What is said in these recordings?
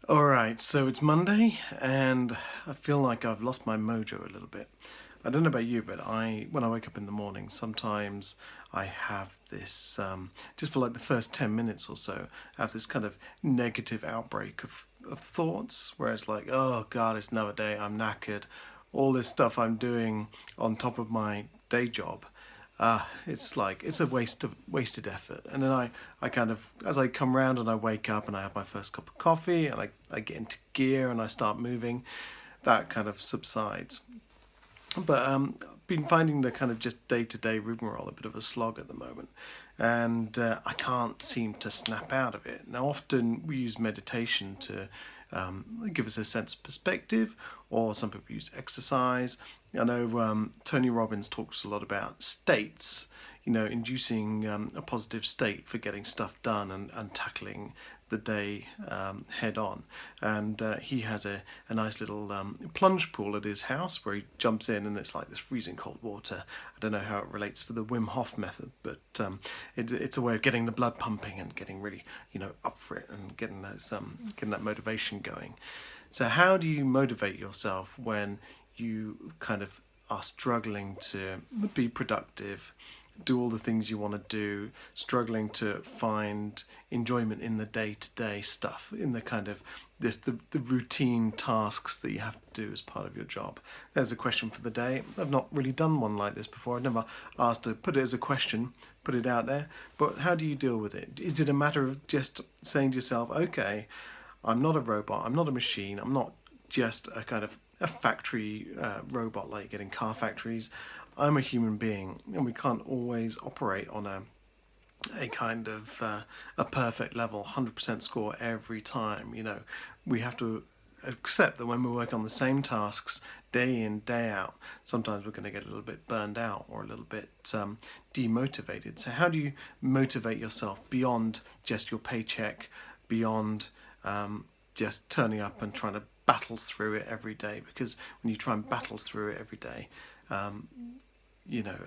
Alright, so it's Monday and I feel like I've lost my mojo a little bit. I don't know about you, but when I wake up in the morning, sometimes I have this, just for like the first 10 minutes or so, I have this kind of negative outbreak of thoughts where it's like, oh God, it's another day, I'm knackered. All this stuff I'm doing on top of my day job. It's like it's a wasted effort. And then I kind of, as I come round and I wake up and I have my first cup of coffee and I get into gear and I start moving, that kind of subsides. But I've been finding the kind of just day-to-day rigmarole a bit of a slog at the moment, and I can't seem to snap out of it. Now, often we use meditation to give us a sense of perspective, or some people use exercise. I know Tony Robbins talks a lot about states, inducing a positive state for getting stuff done and tackling the day head on. And he has a nice little plunge pool at his house where he jumps in and it's like this freezing cold water. I don't know how it relates to the Wim Hof method, but it's a way of getting the blood pumping and getting really, up for it and getting that motivation going. So how do you motivate yourself when you kind of are struggling to be productive, do all the things you want to do, struggling to find enjoyment in the day-to-day stuff, in the kind of the routine tasks that you have to do as part of your job? There's a question for the day. I've not really done one like this before. I've never asked to put it as a question, put it out there. But how do you deal with it? Is it a matter of just saying to yourself, okay, I'm not a robot, I'm not a machine, I'm not just a kind of a factory robot like you get in car factories. I'm a human being, and we can't always operate on a kind of a perfect level, 100% score every time. We have to accept that when we work on the same tasks day in, day out, sometimes we're going to get a little bit burned out or a little bit demotivated. So how do you motivate yourself beyond just your paycheck, beyond just turning up and trying to battle through it every day? Because when you try and battle through it every day,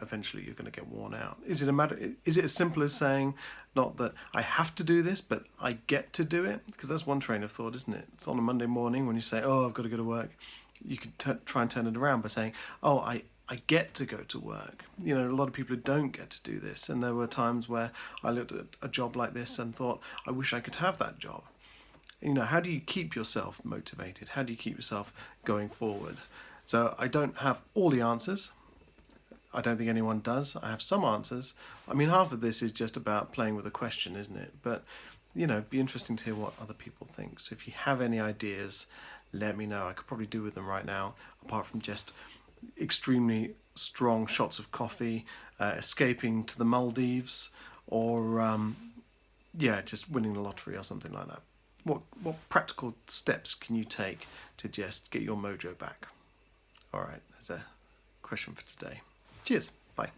eventually you're going to get worn out. Is it as simple as saying, not that I have to do this, but I get to do it? Because that's one train of thought, isn't it? It's on a Monday morning when you say, oh, I've got to go to work. You could try and turn it around by saying, oh, I get to go to work. A lot of people who don't get to do this. And there were times where I looked at a job like this and thought, I wish I could have that job. How do you keep yourself motivated? How do you keep yourself going forward? So I don't have all the answers. I don't think anyone does. I have some answers. I mean, half of this is just about playing with a question, isn't it? But, it'd be interesting to hear what other people think. So if you have any ideas, let me know. I could probably do with them right now, apart from just extremely strong shots of coffee, escaping to the Maldives, or, just winning the lottery or something like that. What practical steps can you take to just get your mojo back? All right, there's a question for today. Cheers. Bye.